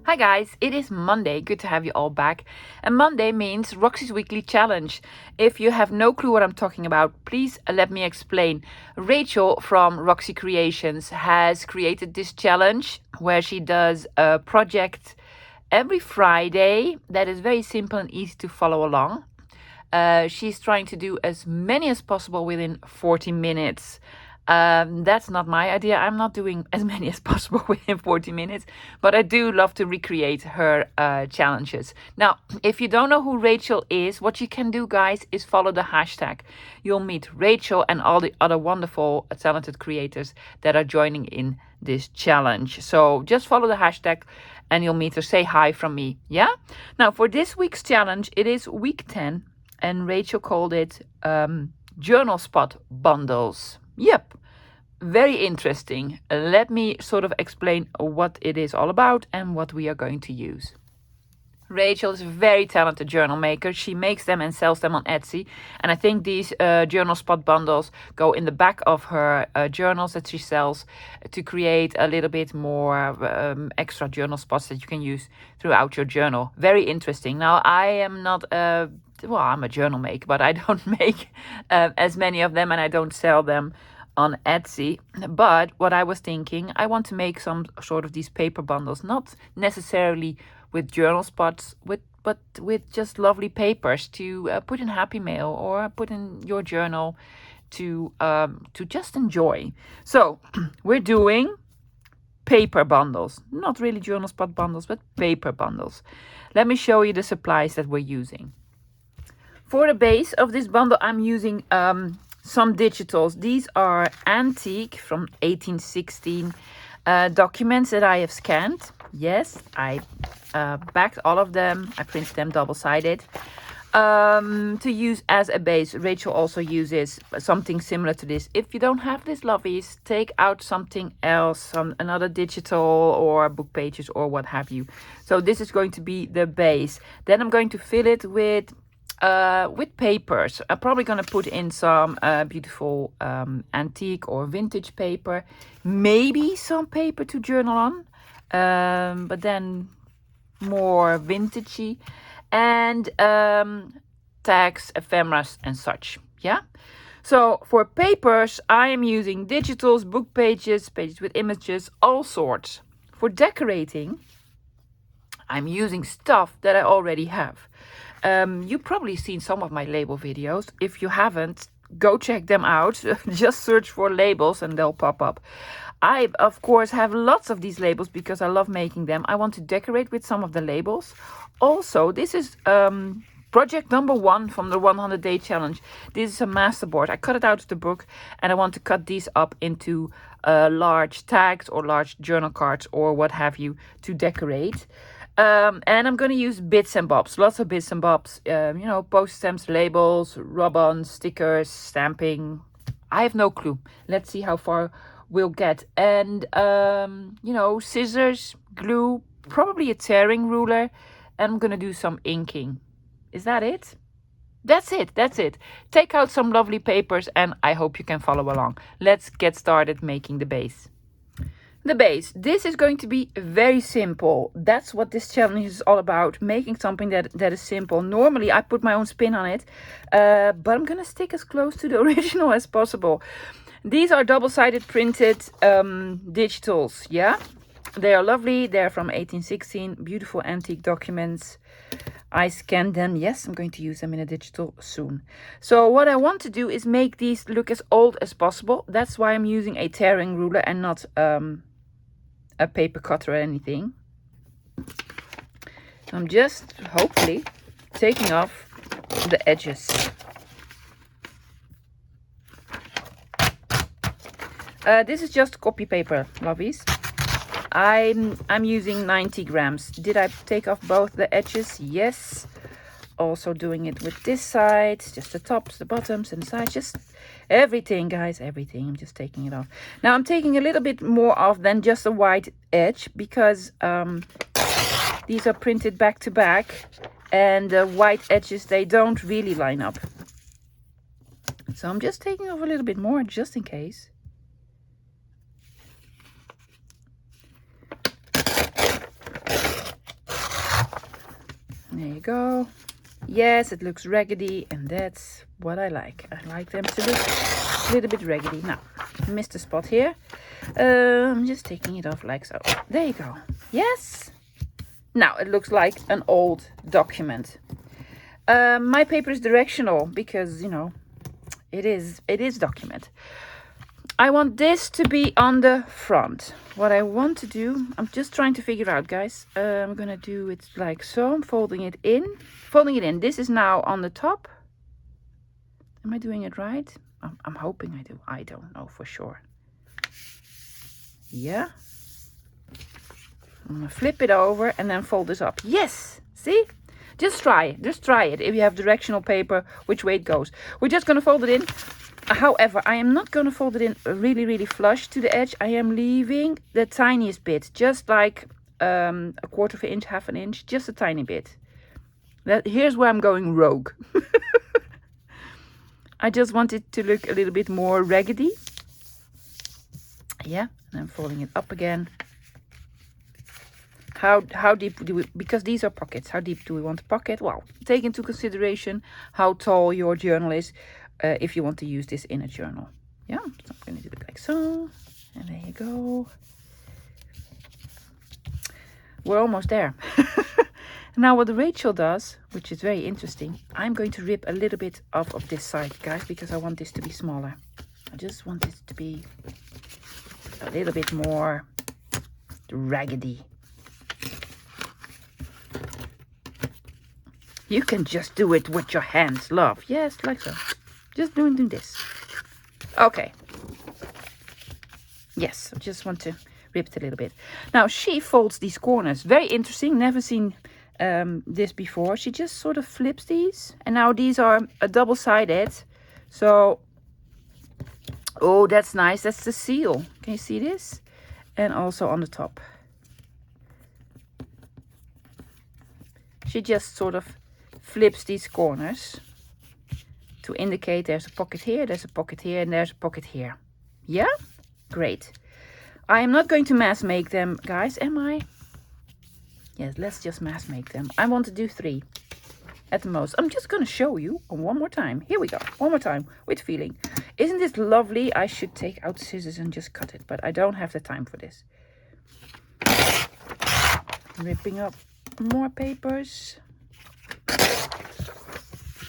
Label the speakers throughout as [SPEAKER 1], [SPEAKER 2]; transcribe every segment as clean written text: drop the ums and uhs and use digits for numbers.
[SPEAKER 1] Hi guys, it is Monday. Good to have you all back. And Monday means Roxy's Weekly Challenge. If you have no clue what I'm talking about, please let me explain. Rachel from Roxy Creations has created this challenge where she does a project every Friday that is very simple and easy to follow along. She's trying to do as many as possible within 40 minutes. That's not my idea. I'm not doing as many as possible within 40 minutes, but I do love to recreate her challenges. Now, if you don't know who Rachel is, what you can do, guys, is follow the hashtag. You'll meet Rachel and all the other wonderful, talented creators that are joining in this challenge. So just follow the hashtag and you'll meet her. Say hi from me, yeah? Now, for this week's challenge, it is week 10, and Rachel called it Journal Spot Bundles. Yep, very interesting. Let me sort of explain what it is all about and what we are going to use. Rachel is a very talented journal maker. She makes them and sells them on Etsy. And I think these journal spot bundles go in the back of her journals that she sells to create a little bit more extra journal spots that you can use throughout your journal. Very interesting. Now, I am not I'm a journal maker, but I don't make as many of them and I don't sell them on Etsy. But what I was thinking, I want to make some sort of these paper bundles, not necessarily with journal spots, but with just lovely papers to put in Happy Mail or put in your journal to just enjoy. So we're doing paper bundles, not really journal spot bundles, but paper bundles. Let me show you the supplies that we're using. For the base of this bundle, I'm using some digitals. These are antique from 1816 documents that I have scanned. Yes, I backed all of them. I printed them double-sided to use as a base. Rachel also uses something similar to this. If you don't have this, lovies, take out something else, another digital or book pages or what have you. So this is going to be the base. Then I'm going to fill it with papers. I'm probably going to put in some beautiful antique or vintage paper, maybe some paper to journal on, but then more vintagey, and tags, ephemeras and such. Yeah. So for papers, I am using digitals, book pages, pages with images, all sorts. For decorating, I'm using stuff that I already have. You've probably seen some of my label videos. If you haven't, go check them out. Just search for labels and they'll pop up. I, of course, have lots of these labels because I love making them. I want to decorate with some of the labels. Also, this is project number 1 from the 100-day challenge. This is a masterboard. I cut it out of the book and I want to cut these up into large tags or large journal cards or what have you to decorate. And I'm going to use bits and bobs, lots of bits and bobs, post stamps, labels, rub-ons, stickers, stamping. I have no clue. Let's see how far we'll get. And, scissors, glue, probably a tearing ruler, and I'm going to do some inking. Is that it? That's it. Take out some lovely papers and I hope you can follow along. Let's get started making the base. The base. This is going to be very simple. That's what this challenge is all about. Making something that is simple. Normally I put my own spin on it, but I'm going to stick as close to the original as possible. These are double-sided printed digitals. Yeah, they are lovely. They're from 1816. Beautiful antique documents. I scanned them. Yes, I'm going to use them in a digital soon. So what I want to do is make these look as old as possible. That's why I'm using a tearing ruler and not a paper cutter or anything. I'm just hopefully taking off the edges. This is just copy paper, lovies. I'm using 90 grams. Did I take off both the edges? Yes. Also doing it with this side, just the tops, the bottoms and the sides, just everything, guys, everything. I'm just taking it off. Now I'm taking a little bit more off than just a white edge because these are printed back to back and the white edges, they don't really line up. So I'm just taking off a little bit more just in case. There you go. Yes, it looks raggedy, and that's what I like. I like them to look a little bit raggedy. Now, I missed a spot here. I'm just taking it off like so. There you go. Yes. Now it looks like an old document. My paper is directional because, you know, it is document. I want this to be on the front. What I want to do, I'm just trying to figure out, guys. I'm gonna do it like so. I'm folding it in. This is now on the top. Am I doing it right? I'm hoping I do. I don't know for sure. Yeah. I'm gonna flip it over and then fold this up. Yes, see? Just try it. Just try it. If you have directional paper, which way it goes. We're just gonna fold it in. However, I am not gonna fold it in really, really flush to the edge. I am leaving the tiniest bit, just like a quarter of an inch, half an inch, just a tiny bit. Here's where I'm going rogue. I just want it to look a little bit more raggedy. Yeah, and I'm folding it up again. How deep do we, because these are pockets, how deep do we want to pocket? Well, take into consideration how tall your journal is if you want to use this in a journal. Yeah, so I'm going to do it like so. And there you go. We're almost there. Now what Rachel does, which is very interesting, I'm going to rip a little bit off of this side, guys, because I want this to be smaller. I just want this to be a little bit more raggedy. You can just do it with your hands, love. Yes, like so. Just doing this. Okay. Yes, I just want to rip it a little bit. Now, she folds these corners. Very interesting. Never seen this before. She just sort of flips these. And now these are a double-sided. So, oh, that's nice. That's the seal. Can you see this? And also on the top. She just sort of flips these corners to indicate there's a pocket here, there's a pocket here, and there's a pocket here. Yeah? Great. I am not going to mass make them, guys, am I? Yes, let's just mass make them. I want to do 3 at the most. I'm just going to show you one more time. Here we go. One more time with feeling. Isn't this lovely? I should take out scissors and just cut it, but I don't have the time for this. Ripping up more papers.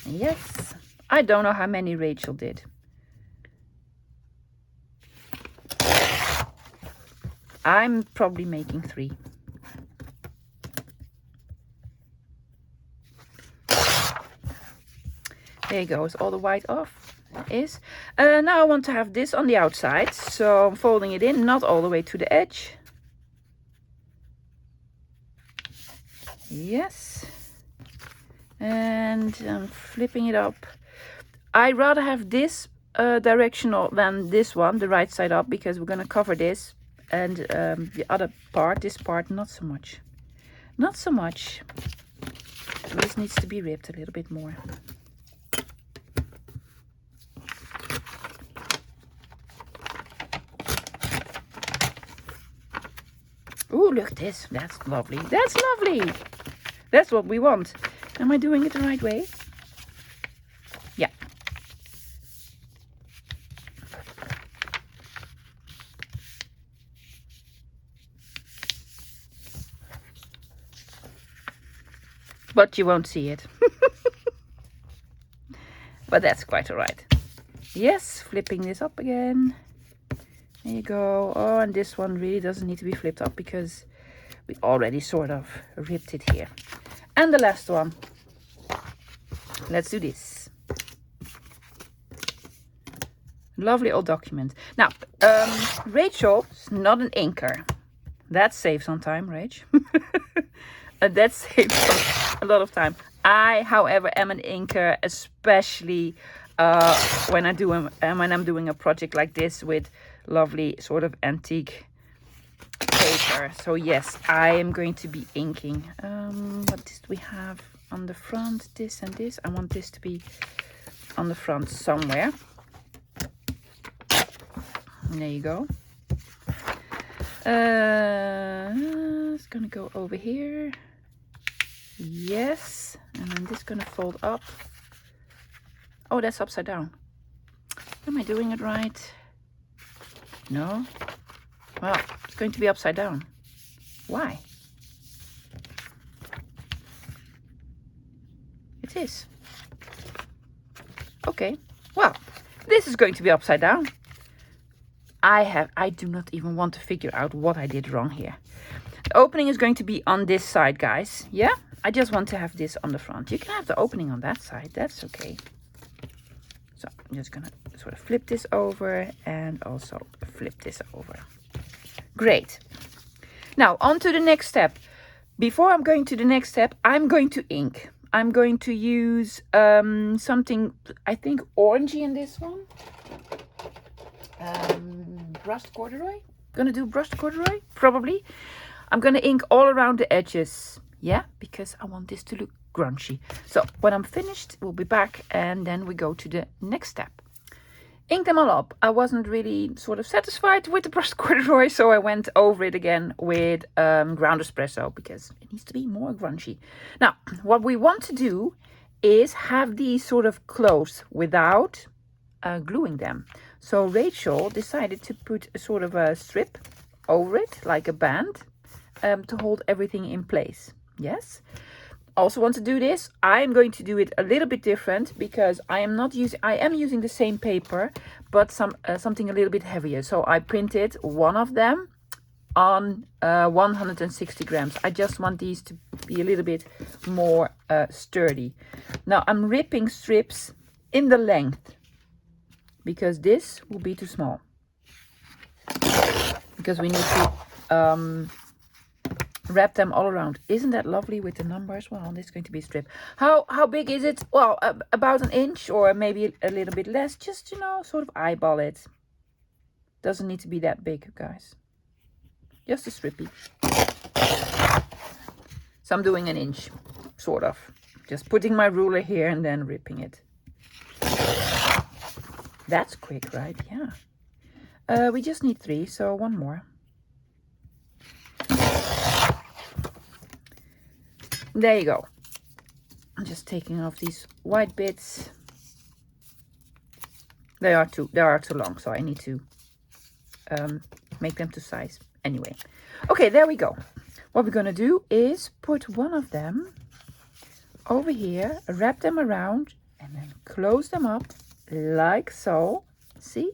[SPEAKER 1] Yes. I don't know how many Rachel did. I'm probably making 3. There you go. Is all the white off? It is. Now I want to have this on the outside. So I'm folding it in, not all the way to the edge. Yes. And I'm flipping it up. I'd rather have this directional than this one, the right side up, because we're going to cover this. And the other part, this part, not so much. Not so much. So this needs to be ripped a little bit more. Ooh, look at this. That's lovely. That's lovely. That's what we want. Am I doing it the right way? Yeah. But you won't see it. But that's quite all right. Yes, flipping this up again. There you go. Oh, and this one really doesn't need to be flipped up because we already sort of ripped it here. And the last one. Let's do this. Lovely old document. Now, Rachel's not an inker. That saves on time, Rach. That saves a lot of time. I, however, am an inker, especially when I'm doing a project like this with lovely sort of antique paper. So yes, I am going to be inking. What did we have on the front? This and this. I want this to be on the front somewhere. And there you go. It's gonna go over here. Yes, and then this is gonna fold up. Oh, that's upside down. Am I doing it right? No. Well, it's going to be upside down. Why? It is. Okay. Well, this is going to be upside down. I do not even want to figure out what I did wrong here. The opening is going to be on this side, guys. Yeah? I just want to have this on the front. You can have the opening on that side. That's okay. So I'm just gonna sort of flip this over and also flip this over. Great. Now on to the next step. Before I'm going to the next step, I'm going to ink. I'm going to use something, I think orangey in this one. Brushed corduroy. Gonna do brushed corduroy, probably. I'm gonna ink all around the edges. Yeah, because I want this to look grungy. So when I'm finished, we'll be back and then we go to the next step. Ink them all up. I wasn't really sort of satisfied with the brushed corduroy, so I went over it again with ground espresso because it needs to be more grungy. Now, what we want to do is have these sort of close without gluing them. So Rachel decided to put a sort of a strip over it, like a band, to hold everything in place. Yes. Also want to do this. I am going to do it a little bit different because I am using the same paper, but something a little bit heavier. So I printed one of them on 160 grams. I just want these to be a little bit more sturdy. Now I'm ripping strips in the length because this will be too small. Because we need to wrap them all around. Isn't that lovely with the numbers? Well, this is going to be a strip. How big is it? Well, about an inch or maybe a little bit less. Just, you know, sort of eyeball it. Doesn't need to be that big, guys. Just a strippy. So I'm doing an inch, sort of. Just putting my ruler here and then ripping it. That's quick, right? Yeah. We just need 3, so one more. There you go. I'm just taking off these white bits. They are too long, so I need to make them to size. Anyway, okay, there we go. What we're gonna do is put one of them over here, wrap them around, and then close them up like so. See,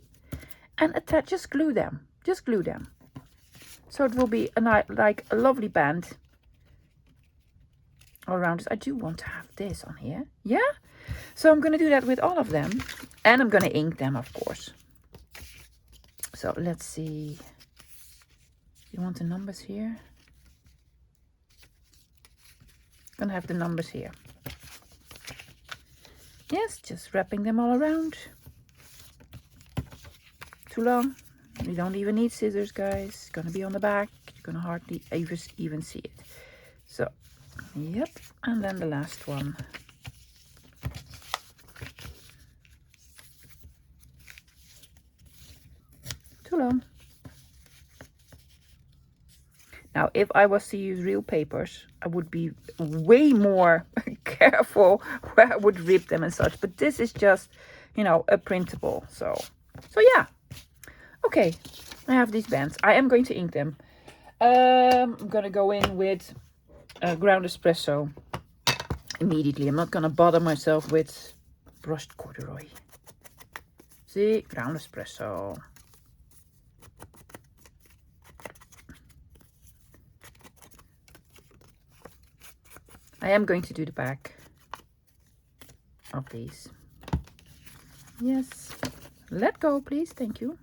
[SPEAKER 1] and attach. Just glue them. Just glue them. So it will be like a lovely band all around us. I do want to have this on here. Yeah. So I'm going to do that with all of them. And I'm going to ink them, of course. So let's see. You want the numbers here? I'm going to have the numbers here. Yes, just wrapping them all around. Too long. You don't even need scissors, guys. It's going to be on the back. You're going to hardly even see it. So, yep. And then the last one. Too long. Now, if I was to use real papers, I would be way more careful where I would rip them and such. But this is just, you know, a printable. So yeah. Okay, I have these bands. I am going to ink them. I'm going to go in with ground espresso immediately. I'm not going to bother myself with brushed corduroy. See, ground espresso. I am going to do the back of these. Yes. Let go, please. Thank you.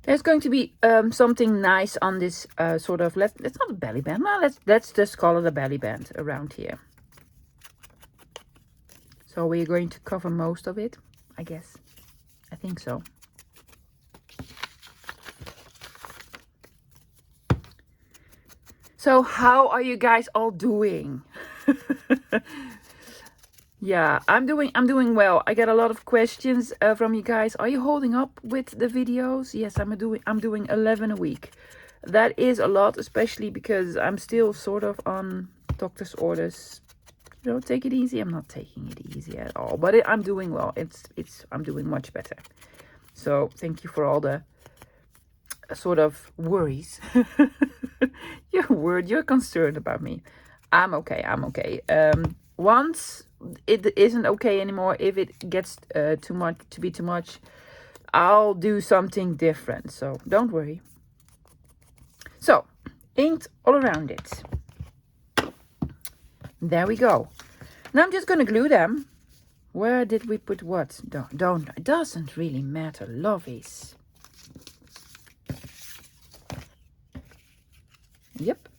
[SPEAKER 1] There's going to be something nice on this sort of, let's not a belly band. No, let's just call it a belly band around here. So we're going to cover most of it, I guess. I think so. So how are you guys all doing? Yeah, I'm doing well. I get a lot of questions from you guys. Are you holding up with the videos? Yes, I'm doing 11 a week. That is a lot, especially because I'm still sort of on doctor's orders. You know, take it easy. I'm not taking it easy at all, but I'm doing well. I'm doing much better. So thank you for all the sort of worries. You're concerned about me. I'm okay. I'm okay. Once it isn't okay anymore, if it gets too much, I'll do something different. So don't worry. So, inked all around it. There we go. Now I'm just going to glue them. Where did we put what? Don't. It doesn't really matter, lovies. Yep.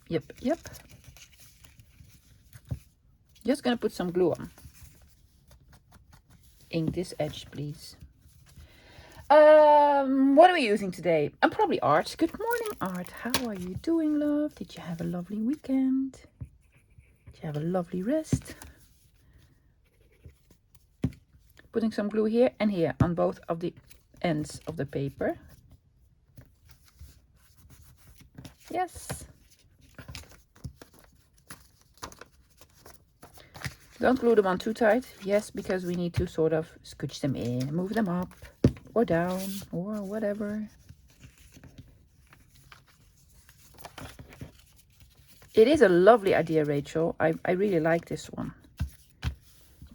[SPEAKER 1] Just going to put some glue on. Ink this edge, please. What are we using today? Probably Art. Good morning, Art. How are you doing, love? Did you have a lovely weekend? Did you have a lovely rest? Putting some glue here and here on both of the ends of the paper. Yes. Don't glue them on too tight. Yes, because we need to sort of scooch them in, move them up or down or whatever. It is a lovely idea, Rachel. I really like this one.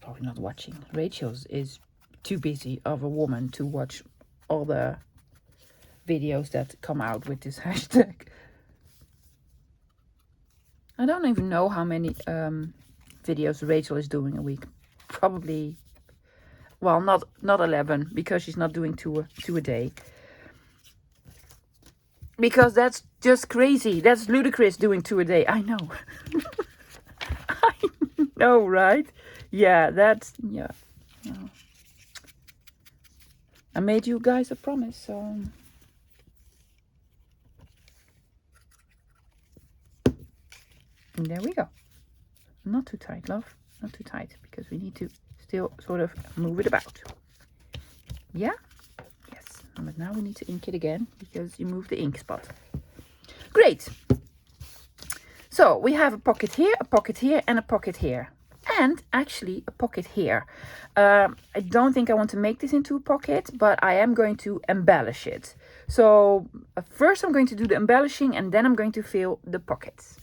[SPEAKER 1] Probably not watching. Rachel is too busy of a woman to watch all the videos that come out with this hashtag. I don't even know how many videos Rachel is doing a week. Probably, well, not 11, because she's not doing two a day. Because that's just crazy. That's ludicrous, doing 2 a day. I know. I know, right? Yeah, yeah. No. I made you guys a promise, so... And there we go. Not too tight, love. Not too tight, because we need to still sort of move it about. Yeah? Yes. But now we need to ink it again, because you moved the ink spot. Great. So we have a pocket here, and a pocket here. And actually a pocket here. I don't think I want to make this into a pocket, but I am going to embellish it. So first I'm going to do the embellishing, and then I'm going to fill the pockets.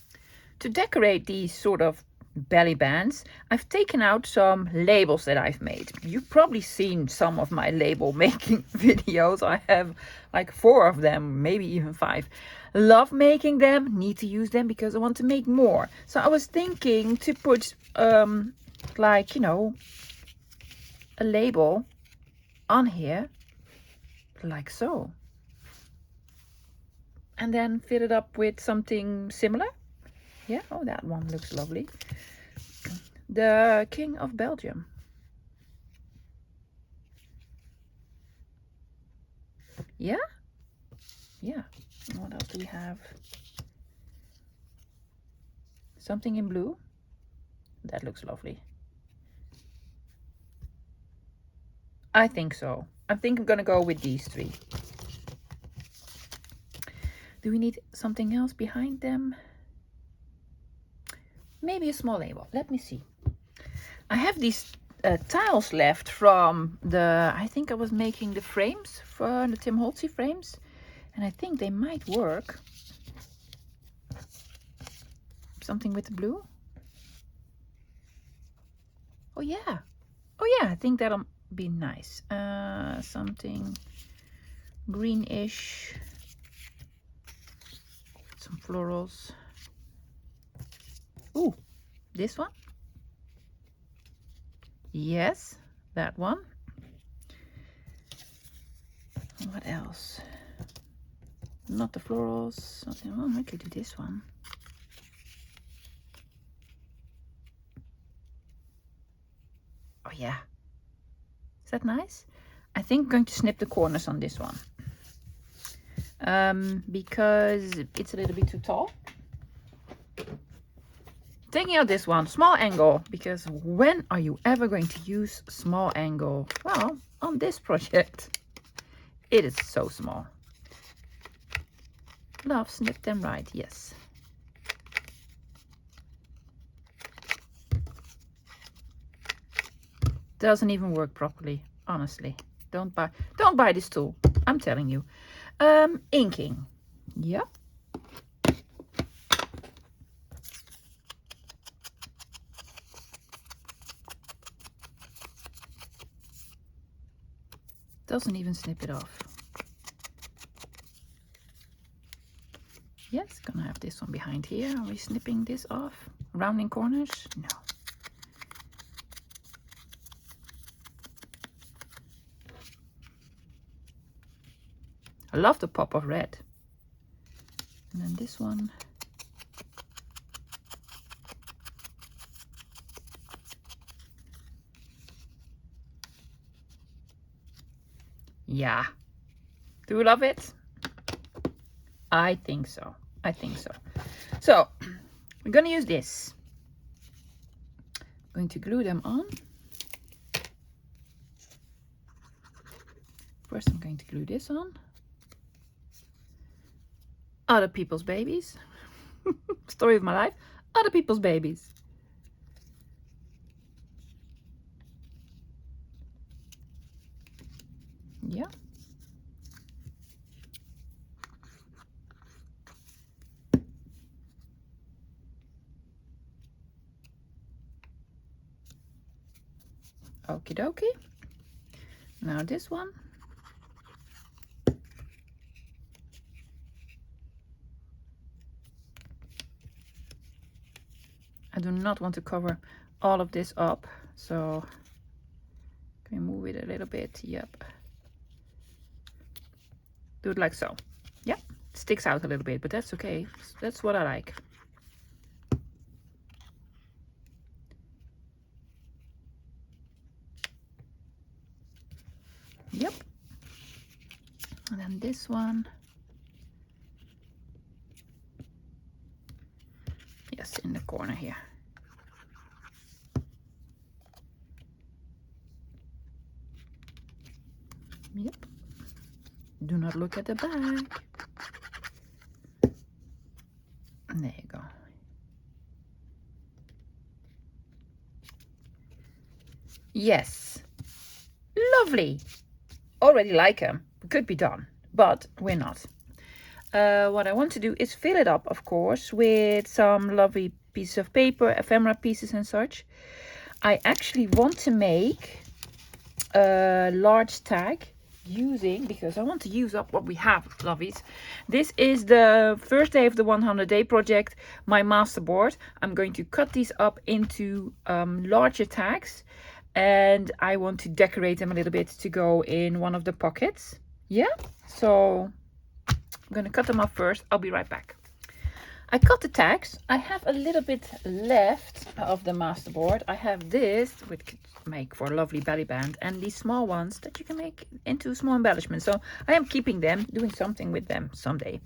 [SPEAKER 1] To decorate these sort of belly bands, I've taken out some labels that I've made. You've probably seen some of my label making videos. I have like 4 of them, maybe even 5. Love making them, need to use them because I want to make more. So I was thinking to put like, you know, a label on here like so, and then fill it up with something similar. Yeah, oh, that one looks lovely. The King of Belgium. Yeah? Yeah. What else do we have? Something in blue. That looks lovely. I think so. I think I'm gonna go with these 3. Do we need something else behind them? Maybe a small label. Let me see. I have these tiles left from I think I was making the frames for the Tim Holtzy frames. And I think they might work. Something with the blue. Oh yeah. Oh yeah, I think that'll be nice. Something greenish. Some florals. Ooh, this one? Yes, that one. What else? Not the florals. Oh, I could do this one. Oh yeah. Is that nice? I think I'm going to snip the corners on this one. Because it's a little bit too tall. Taking out this one, small angle, because when are you ever going to use small angle? Well, on this project, it is so small. Love, snip them right, yes. Doesn't even work properly, honestly. Don't buy this tool, I'm telling you. Inking. Yep. Doesn't even snip it off. Yes, gonna have this one behind here. Are we snipping this off? Rounding corners? No. I love the pop of red. And then this one. Yeah. Do you love it? I think so. I think so. So, we're going to use this. I'm going to glue them on. First, I'm going to glue this on. Other people's babies. Story of my life. Other people's babies. Yeah. Okie dokie. Now this one. I do not want to cover all of this up, so can you move it a little bit? Yep. Do it like so. Yeah, it sticks out a little bit, but that's okay. That's what I like. Yep. And then this one. Yes, in the corner here. Yep. Do not look at the back. There you go. Yes. Lovely. Already like them. Could be done, but we're not. What I want to do is fill it up, of course, with some lovely pieces of paper, ephemera pieces and such. I actually want to make a large tag using, because I want to use up what we have, lovies. This is the first day of the 100-day project, my masterboard. I'm going to cut these up into larger tags, and I want to decorate them a little bit to go in one of the pockets. Yeah, so I'm going to cut them up first. I'll be right back. I cut the tags. I have a little bit left of the masterboard. I have this, which could make for a lovely belly band, and these small ones that you can make into small embellishments. So I am keeping them, doing something with them someday.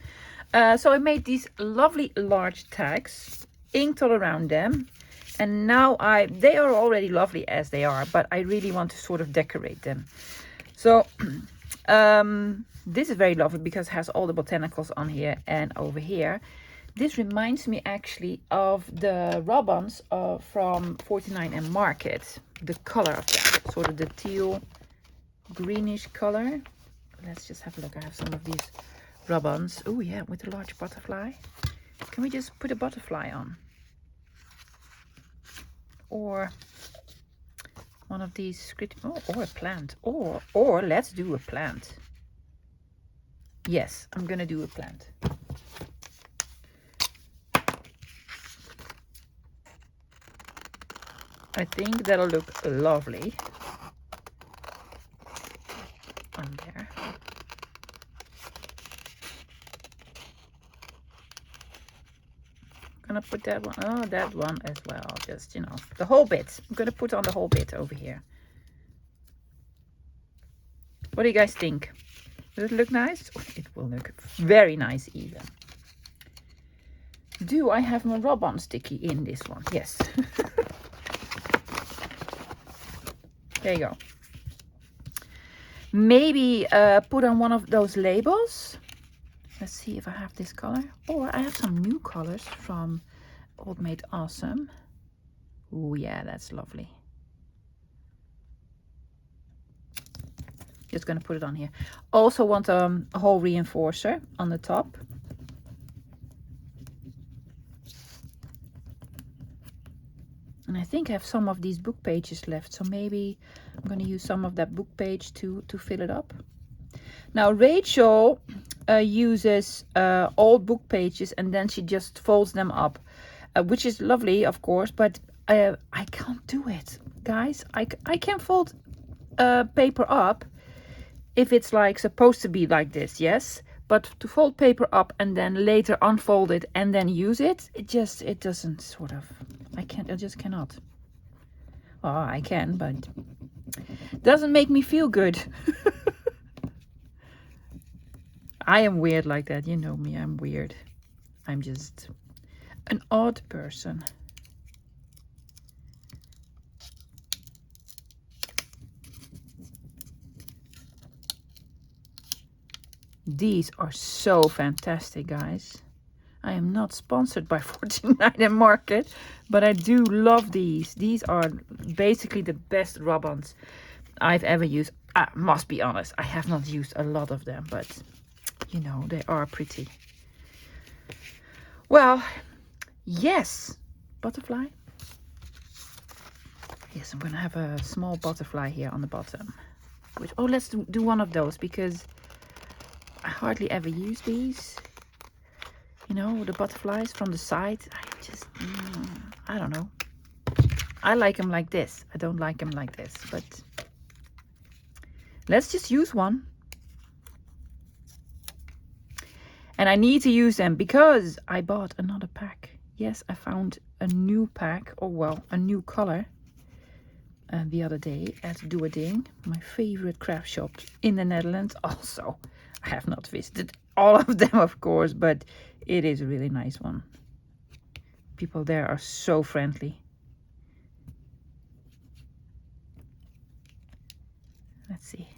[SPEAKER 1] So I made these lovely large tags, inked all around them. And now they are already lovely as they are, but I really want to sort of decorate them. So this is very lovely because it has all the botanicals on here and over here. This reminds me actually of the rub-ons from 49 and Market. The color of them, sort of the teal greenish color. Let's just have a look. I have some of these rub-ons. Oh yeah, with a large butterfly. Can we just put a butterfly on? Or one of these, or a plant, or let's do a plant. Yes, I'm gonna do a plant. I think that'll look lovely on there. Gonna put that one, oh, that one as well, just, you know, the whole bit. I'm gonna put on the whole bit over here. What do you guys think? Does it look nice? It will look very nice even. Do I have my rub-on sticky in this one? Yes. There you go. Maybe put on one of those labels. Let's see if I have this color. Or I have some new colors from Old Made Awesome. Oh yeah, that's lovely. Just gonna put it on here. Also want a whole reinforcer on the top. And I think I have some of these book pages left, so maybe I'm gonna use some of that book page to fill it up. Now Rachel uses old book pages and then she just folds them up, which is lovely, of course, but I can't do it, guys. I can fold paper up if it's like supposed to be like this, yes, but to fold paper up and then later unfold it and then use it, it doesn't sort of, I just cannot. Well, I can, but it doesn't make me feel good. I am weird like that, you know me, I'm weird. I'm just an odd person. These are so fantastic, guys. I am not sponsored by 49 Market, but I do love these. These are basically the best rub-ons I've ever used. I must be honest, I have not used a lot of them, but you know, they are pretty. Well, yes, butterfly. Yes, I'm gonna have a small butterfly here on the bottom. Which, oh, let's do one of those because I hardly ever use these. You know, the butterflies from the side. I don't know. I like them like this. I don't like them like this, but let's just use one. And I need to use them because I bought another pack. Yes, I found a new pack, or well, a new color the other day at Doeding, my favorite craft shop in the Netherlands. Also, I have not visited all of them, of course, but it is a really nice one. People there are so friendly. Let's see.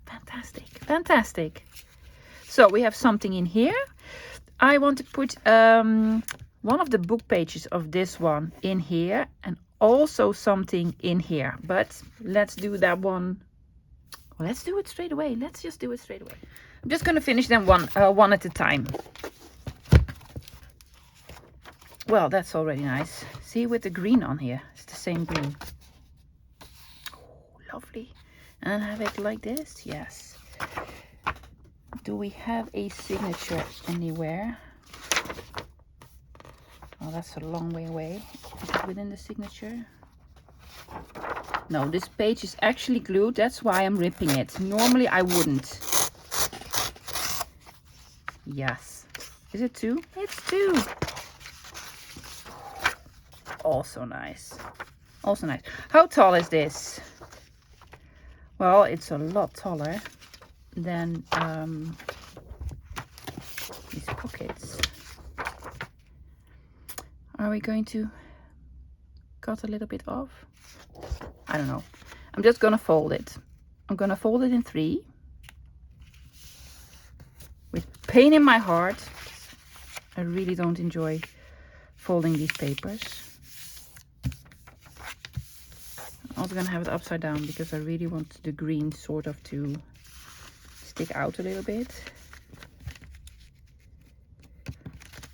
[SPEAKER 1] Fantastic, fantastic. So we have something in here. I want to put one of the book pages of this one in here and also something in here. But let's do that one. Well, let's do it straight away. Let's just do it straight away. I'm just going to finish them one at a time. Well, that's already nice. See, with the green on here. It's the same green. Oh, lovely. And have it like this. Yes. Do we have a signature anywhere? Oh, that's a long way away. Is it within the signature? No, this page is actually glued. That's why I'm ripping it. Normally I wouldn't. Yes. Is it 2? It's 2. Also nice. Also nice. How tall is this? Well, it's a lot taller than these pockets. Are we going to cut a little bit off? I don't know. I'm just gonna fold it. I'm gonna fold it in 3. With pain in my heart. I really don't enjoy folding these papers. I'm also gonna have it upside down because I really want the green sort of to stick out a little bit.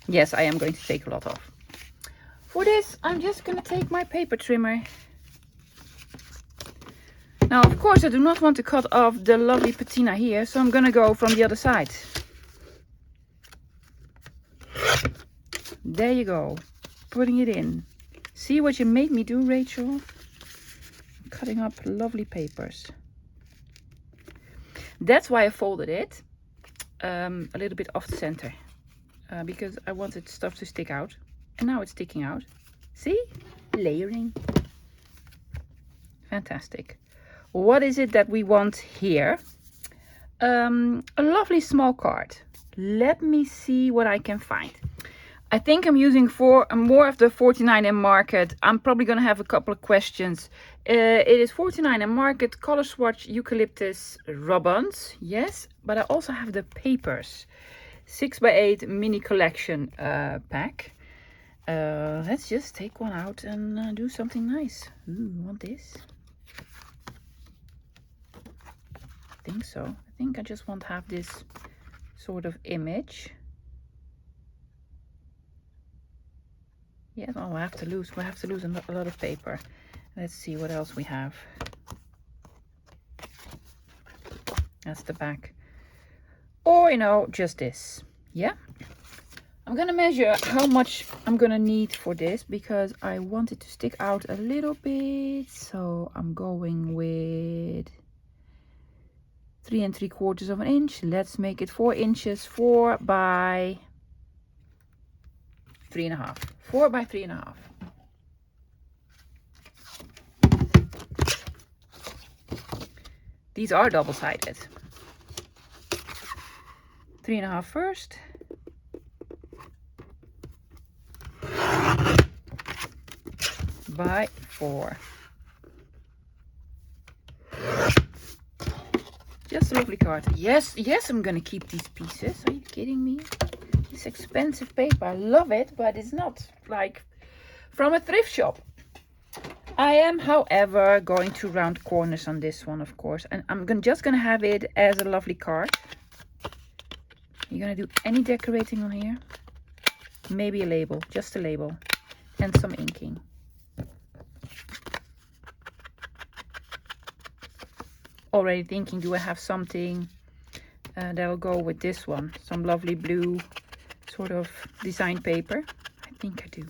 [SPEAKER 1] Yes, I am going to take a lot off. For this, I'm just gonna take my paper trimmer. Now, of course, I do not want to cut off the lovely patina here, so I'm gonna go from the other side. There you go, putting it in. See what you made me do, Rachel? Cutting up lovely papers. That's why I folded it a little bit off the center, because I wanted stuff to stick out, and now it's sticking out. See? Layering. Fantastic. What is it that we want here? A lovely small card. Let me see what I can find. I think I'm using more of the 49 Market. I'm probably going to have a couple of questions It is 49 and market, color swatch, eucalyptus ribbons. Yes, but I also have the papers. 6x8 mini collection pack. Let's just take one out and do something nice. Ooh, want this? I think so. I think I just want to have this sort of image. Yeah, well, we have to lose a lot of paper. Let's see what else we have. That's the back. Or, you know, just this. Yeah. I'm gonna measure how much I'm gonna need for this because I want it to stick out a little bit. So I'm going with 3 3/4 of an inch. Let's make it 4 inches, 4 by 3.5. 4 by 3.5. These are double-sided. 3.5 first. By 4. Just a lovely card. Yes, I'm gonna keep these pieces. Are you kidding me? It's expensive paper. I love it, but it's not like from a thrift shop. I am, however, going to round corners on this one, of course, and I'm just gonna have it as a lovely card. You're gonna do any decorating on here? Maybe a label, just a label, and some inking. Already thinking, do I have something that'll go with this one? Some lovely blue sort of design paper. I think I do.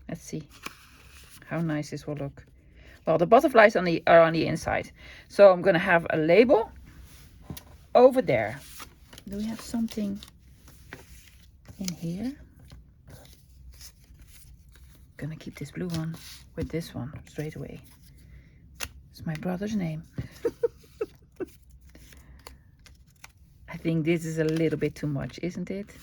[SPEAKER 1] Let's see how nice this will look. Well, the butterflies are on the inside, so I'm gonna have a label over there. Do we have something in here? Gonna keep this blue one with this one straight away. It's my brother's name. I think this is a little bit too much, isn't it?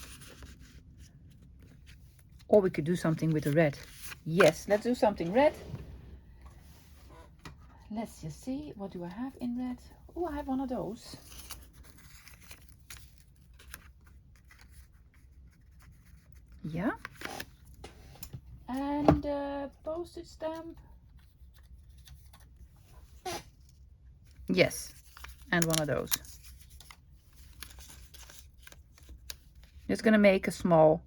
[SPEAKER 1] Or we could do something with the red. Yes, let's do something red. Let's just see, what do I have in red? Oh, I have one of those. Yeah. And postage stamp. Yes, and one of those. Just gonna make a small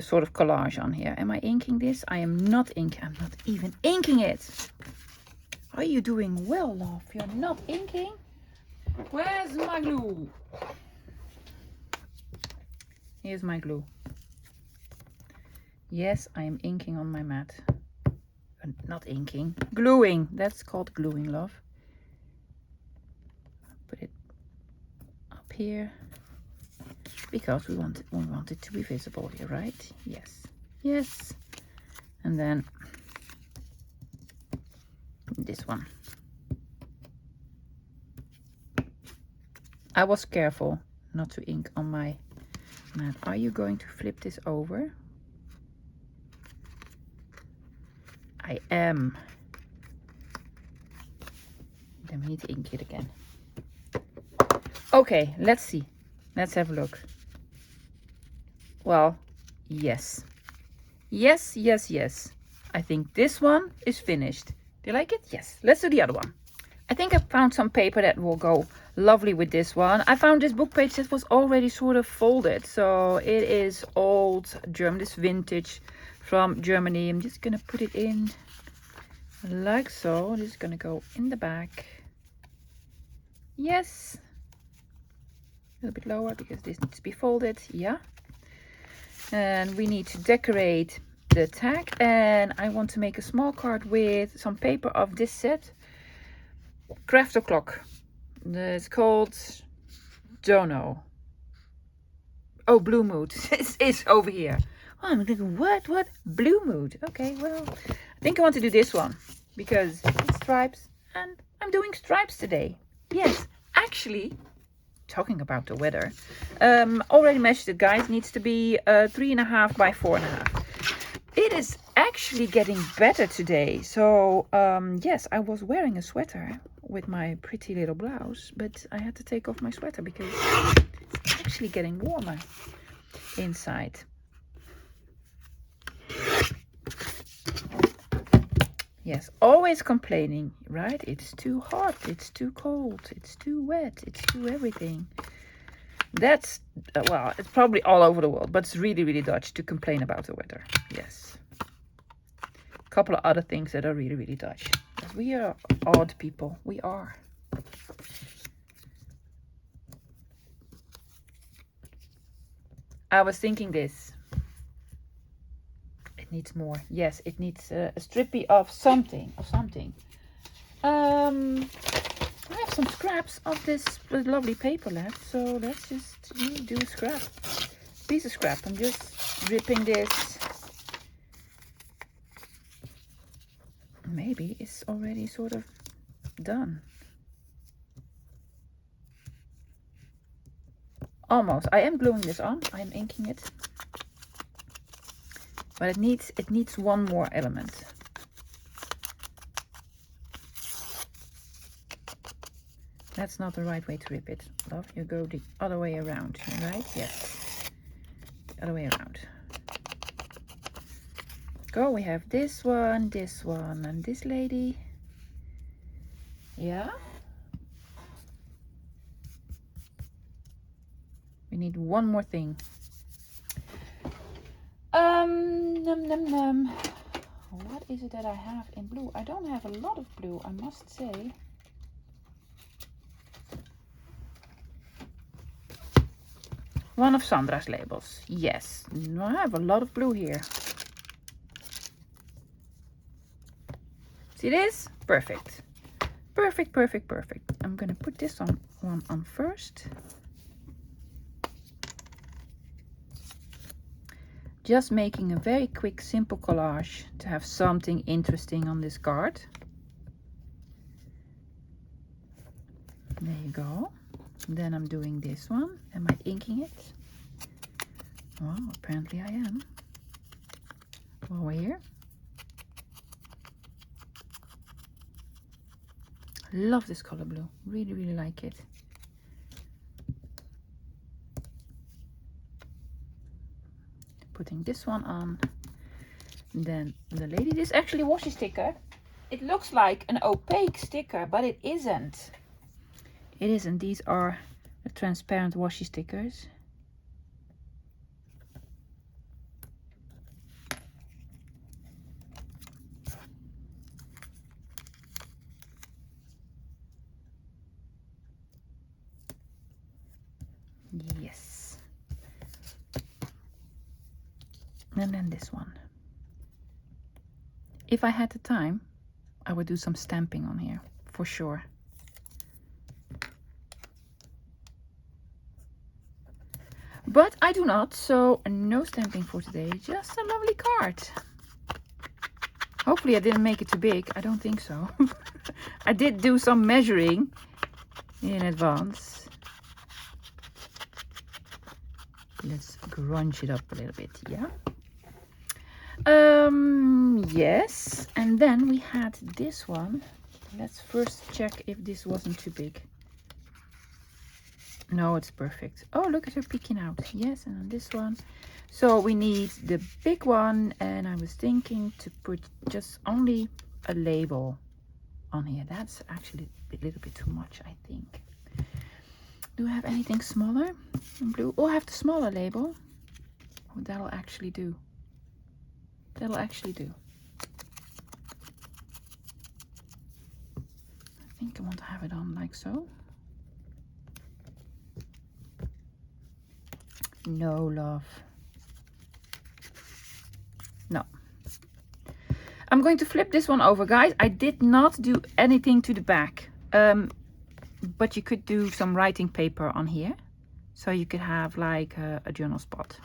[SPEAKER 1] sort of collage on here. Am I inking this? I am not inking. I'm not even inking it. Are you doing well, love? You're not inking? Where's my glue? Here's my glue. Yes, I am inking on my mat. Not inking, gluing. That's called gluing, love. Put it up here because we want it to be visible here, right? Yes, yes. And then this one. I was careful not to ink on my mat. Are you going to flip this over? I am. Then we need to ink it again. Okay, let's see. Let's have a look. Well, yes. Yes, yes, yes. I think this one is finished. Do you like it? Yes. Let's do the other one. I think I found some paper that will go lovely with this one. I found this book page that was already sort of folded. So it is old German, this vintage from Germany. I'm just gonna put it in like so. This is gonna go in the back. Yes. A little bit lower because this needs to be folded. Yeah. And we need to decorate the tag, and I want to make a small card with some paper of this set. Crafter clock. It's called, don't know. Oh, Blue Mood. It's over here. Oh, I'm thinking, what? Blue Mood. Okay, well, I think I want to do this one because it's stripes, and I'm doing stripes today. Yes, actually, talking about the weather, already measured it, guys. Needs to be 3.5 by 4.5. It is actually getting better today. So yes, I was wearing a sweater with my pretty little blouse, but I had to take off my sweater because it's actually getting warmer inside. Yes, always complaining, right? It's too hot, it's too cold, it's too wet, it's too everything. That's, well, it's probably all over the world, but it's really, really Dutch to complain about the weather. Yes. A couple of other things that are really, really Dutch. Yes, we are odd people. We are. I was thinking this. It needs more. Yes, it needs a strippy of something. I have some scraps of this lovely paper left, so let's just do a scrap. Piece of scrap. I'm just ripping this. Maybe it's already sort of done. Almost. I am gluing this on. I am inking it. But it needs one more element. That's not the right way to rip it, love. You go the other way around, right? Yes. The other way around. Go, we have this one, and this lady. Yeah. We need one more thing. What is it that I have in blue? I don't have a lot of blue, I must say. One of Sandra's labels. Yes, I have a lot of blue here. See this? Perfect. Perfect, perfect, perfect. I'm gonna put this one on first. Just making a very quick, simple collage to have something interesting on this card. There you go. Then I'm doing this one. Am I inking it? Well, apparently I am. Over here. Love this color blue. Really, really like it. Putting this one on. Then the lady, this is actually a washi sticker. It looks like an opaque sticker, but it isn't. It isn't. These are the transparent washi stickers. Yes. And then this one. If I had the time, I would do some stamping on here, for sure. But I do not, so no stamping for today. Just a lovely card. Hopefully I didn't make it too big. I don't think so. I did do some measuring in advance. Let's grunge it up a little bit, yeah. Yes, and then we had this one. Let's first check if this wasn't too big. No, it's perfect. Oh, look at her peeking out. Yes, and on this one. So we need the big one, and I was thinking to put just only a label on here. That's actually a little bit too much, I think. Do I have anything smaller in blue? Oh, I have the smaller label. Oh, that'll actually do. That'll actually do. I think I want to have it on like so. No, love. No. I'm going to flip this one over, guys. I did not do anything to the back. But you could do some writing paper on here. So you could have like a journal spot.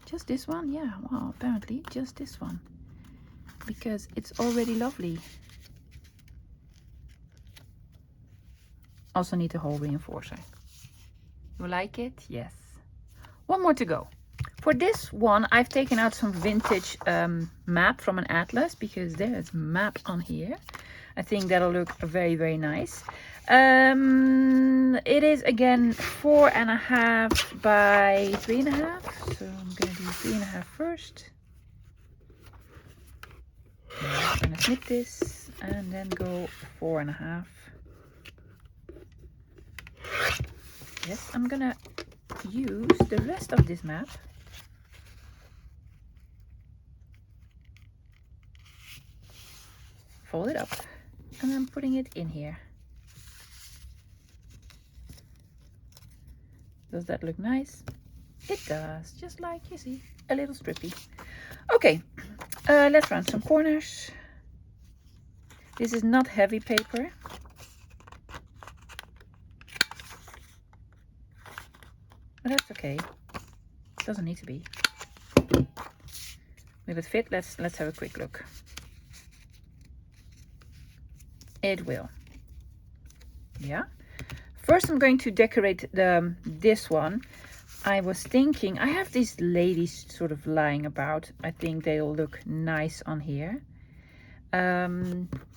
[SPEAKER 1] Just this one? Yeah, well, apparently just this one. Because it's already lovely. Also need a hole reinforcer. You like it? Yes. One more to go. For this one, I've taken out some vintage map from an atlas because there's map on here. I think that'll look very, very nice. It is again 4.5 by 3.5. So I'm gonna do 3.5 first. I'm gonna snip this and then go 4.5. Yes, I'm gonna use the rest of this map. Fold it up and I'm putting it in here. Does that look nice? It does, just like you see, a little strippy. Okay, let's run some corners. This is not heavy paper. But that's okay. It doesn't need to be. Will it fit? Let's have a quick look. It will. Yeah. First I'm going to decorate this one. I was thinking, I have these ladies sort of lying about. I think they'll look nice on here.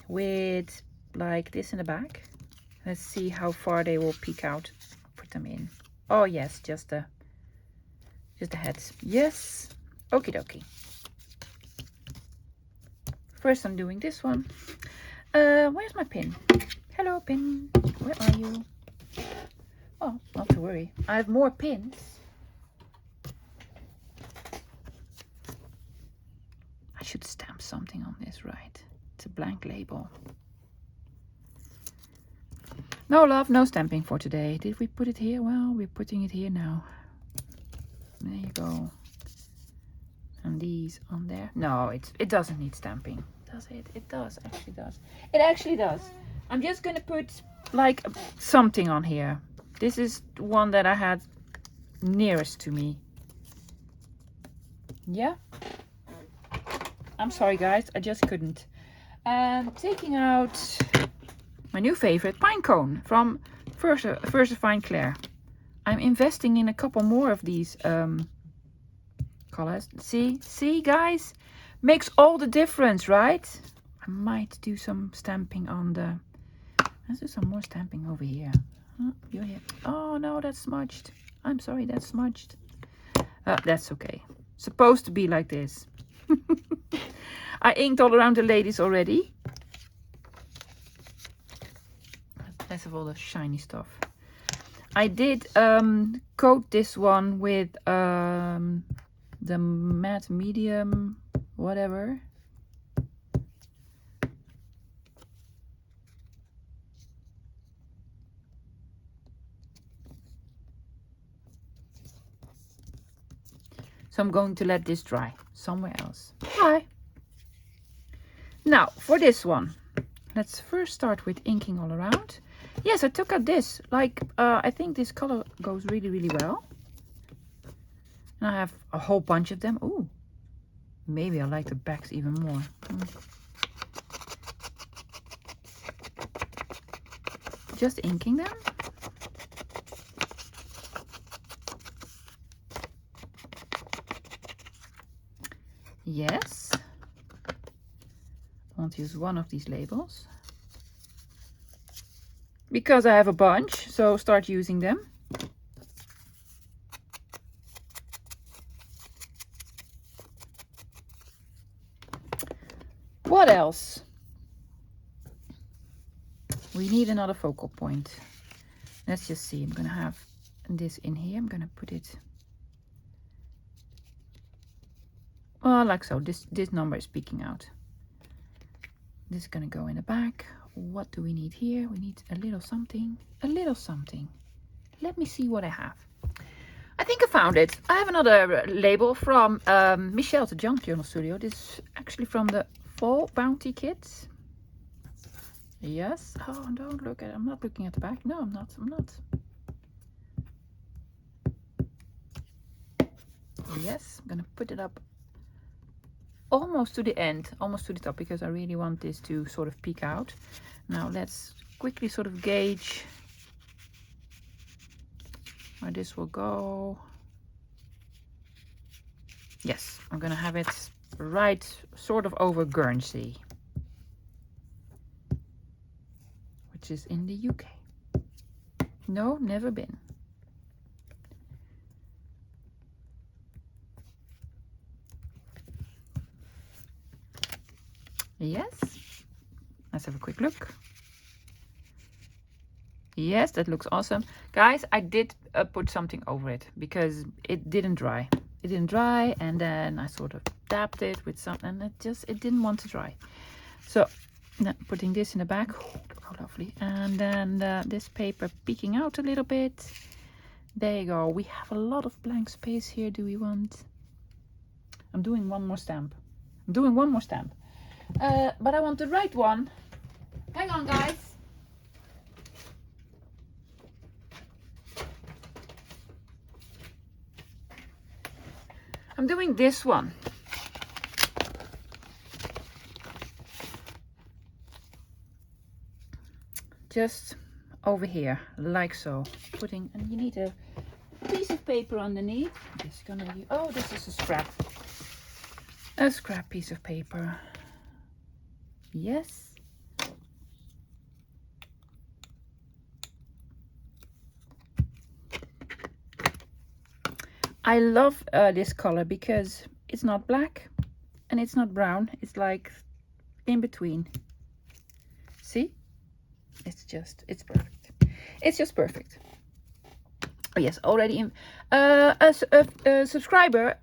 [SPEAKER 1] With like this in the back. Let's see how far they will peek out. Put them in. Oh yes, just the heads. Yes. Okie dokie. First I'm doing this one. Where's my pin? Hello pin. Where are you? Oh, not to worry. I have more pins. I should stamp something on this, right? It's a blank label. No love, no stamping for today. Did we put it here? Well, we're putting it here now. There you go. And these on there. No, it doesn't need stamping. Does it? It does. Actually does. It actually does. I'm just gonna put like something on here. This is one that I had nearest to me. Yeah. I'm sorry guys, I just couldn't. And taking out my new favorite, pine cone from Fine Claire. I'm investing in a couple more of these colors. See guys, makes all the difference, right? I might do some stamping on the, let's do some more stamping over here. Oh, you're here. Oh no, that's smudged. I'm sorry, that's smudged. That's okay. Supposed to be like this. I inked all around the ladies already. Let's have all the shiny stuff. I did coat this one with the matte medium, whatever. So I'm going to let this dry somewhere else. Hi. Now for this one, let's first start with inking all around. Yes, I took out this. Like, I think this color goes really, really well. And I have a whole bunch of them. Ooh, maybe I like the backs even more. Just inking them. Yes. I want to use one of these labels. Because I have a bunch, so start using them. What else? We need another focal point. Let's just see. I'm gonna have this in here. I'm gonna put it, well, like so. This number is peeking out. This is gonna go in the back. What do we need here? We need a little something. A little something. Let me see what I have. I think I found it. I have another label from Michelle the Junk Journal Studio. This is actually from the Fall Bounty Kit. Yes. Oh, don't look at it. I'm not looking at the back. No, I'm not. Yes, I'm gonna put it up almost to the end, almost to the top, because I really want this to sort of peek out. Now let's quickly sort of gauge where this will go. Yes, I'm gonna have it right sort of over Guernsey, which is in the UK. No, never been. Yes, let's have a quick look. Yes, that looks awesome. Guys, I did put something over it because it didn't dry. It didn't dry, and then I sort of dabbed it with something, and it didn't want to dry. So now putting this in the back. Oh, look how lovely. And then this paper peeking out a little bit. There you go. We have a lot of blank space here. Do we want... I'm doing one more stamp. I'm doing one more stamp. But I want the right one. Hang on, guys. I'm doing this one. Just over here, like so. Putting, and you need a piece of paper underneath. Just gonna use, oh, this is a scrap. A scrap piece of paper. Yes. I love this color because it's not black and it's not brown. It's like in between. See? It's perfect. It's just perfect. Oh yes, already in, a subscriber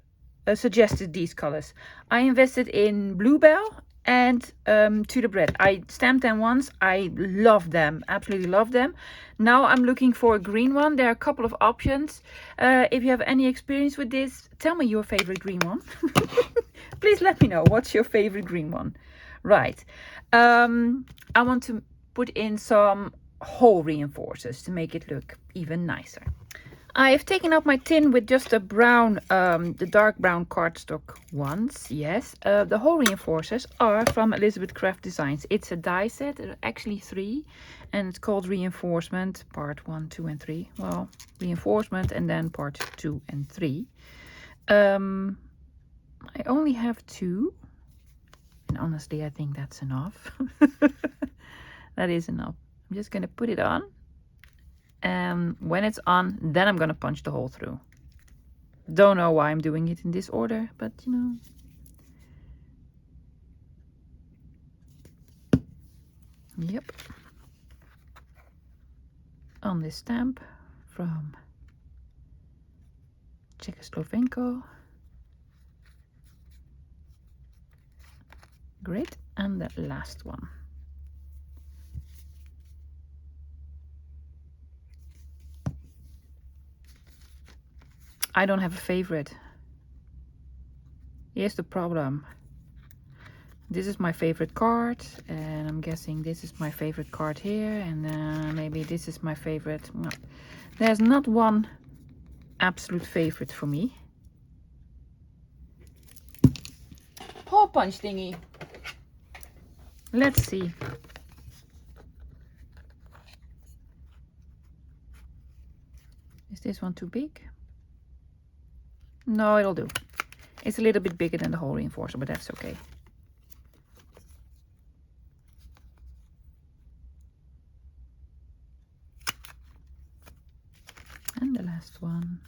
[SPEAKER 1] suggested these colors. I invested in Bluebell and To the Bread. I stamped them once. I love them, absolutely love them. Now I'm looking for a green one. There are a couple of options. If you have any experience with this, tell me your favorite green one. Please let me know what's your favorite green one. Right. I want to put in some hole reinforcers to make it look even nicer. I've taken up my tin with just a brown, the dark brown cardstock ones. Yes, the hole reinforcers are from Elizabeth Craft Designs. It's a die set, there are actually 3, and it's called Reinforcement Part 1, 2, and 3. Well, Reinforcement and then Part 2 and 3. I only have 2, and honestly, I think that's enough. That is enough. I'm just gonna put it on. And when it's on, then I'm gonna punch the hole through. Don't know why I'm doing it in this order, but you know. Yep. On this stamp from Czechoslovakia. Great. And the last one. I don't have a favorite. Here's the problem. This is my favorite card, and I'm guessing this is my favorite card here, and maybe this is my favorite. No. There's not one absolute favorite for me. Hole punch thingy. Let's see. Is this one too big? No, it'll do. It's a little bit bigger than the hole reinforcer, but that's okay. And the last one.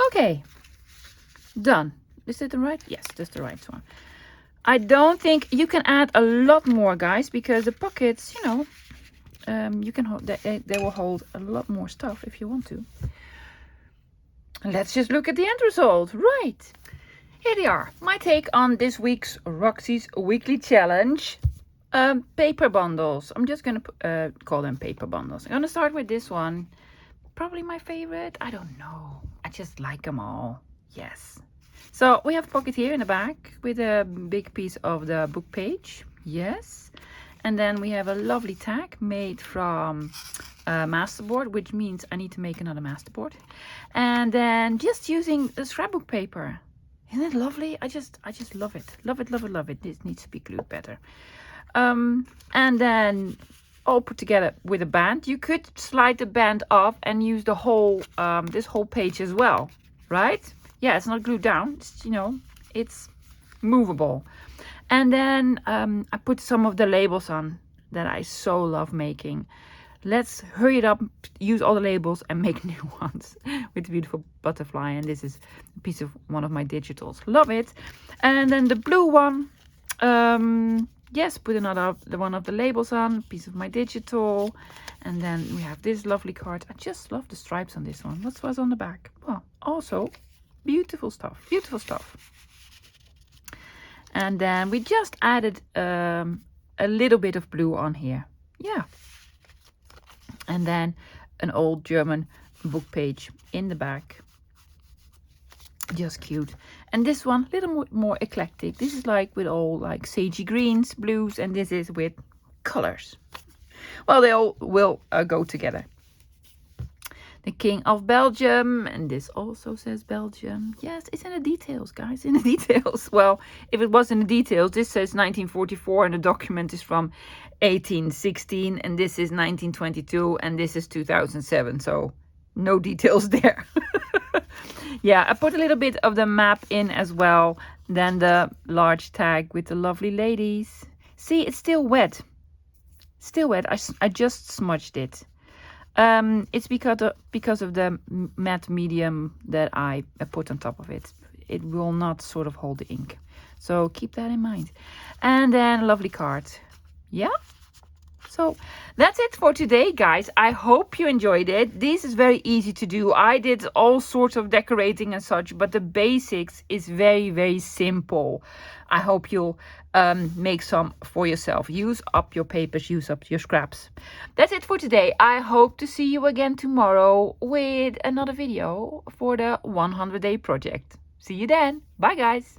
[SPEAKER 1] Okay, done. Is it the right? Yes, that's the right one. I don't think you can add a lot more, guys, because the pockets, you know, you can hold. They will hold a lot more stuff if you want to. Let's just look at the end result. Right, here they are. My take on this week's Roxy's Weekly Challenge. Paper bundles. I'm just gonna call them paper bundles. I'm gonna start with this one. Probably my favorite. I don't know. I just like them all. Yes. So we have a pocket here in the back with a big piece of the book page. Yes. And then we have a lovely tag made from masterboard, which means I need to make another masterboard. And then just using the scrapbook paper. Isn't it lovely? I just love it. Love it, love it, love it. This needs to be glued better. And then all put together with a band. You could slide the band off and use the whole this whole page as well, right? Yeah, it's not glued down. It's, you know, it's movable. And then I put some of the labels on that I so love making. Let's hurry it up, use all the labels and make new ones with the beautiful butterfly. And this is a piece of one of my digitals. Love it. And then the blue one, yes, put another one of the labels on, piece of my digital. And then we have this lovely card. I just love the stripes on this one. What was on the back? Well, also beautiful stuff, beautiful stuff. And then we just added a little bit of blue on here. Yeah. And then an old German book page in the back. Just cute. And this one, a little more eclectic. This is like with all like sagey greens, blues, and this is with colors. Well, they all will go together. The King of Belgium, and this also says Belgium. Yes, it's in the details, guys, in the details. Well, if it was in the details, this says 1944 and the document is from 1816 and this is 1922 and this is 2007, so no details there. Yeah, I put a little bit of the map in as well, then the large tag with the lovely ladies. See, it's still wet. Still wet. I just smudged it. It's because of the matte medium that I put on top of it. It will not sort of hold the ink. So keep that in mind. And then a lovely card. Yeah. So that's it for today, guys. I hope you enjoyed it. This is very easy to do. I did all sorts of decorating and such, but the basics is very, very simple. I hope you'll make some for yourself. Use up your papers, use up your scraps. That's it for today. I hope to see you again tomorrow with another video for the 100-day project. See you then. Bye, guys.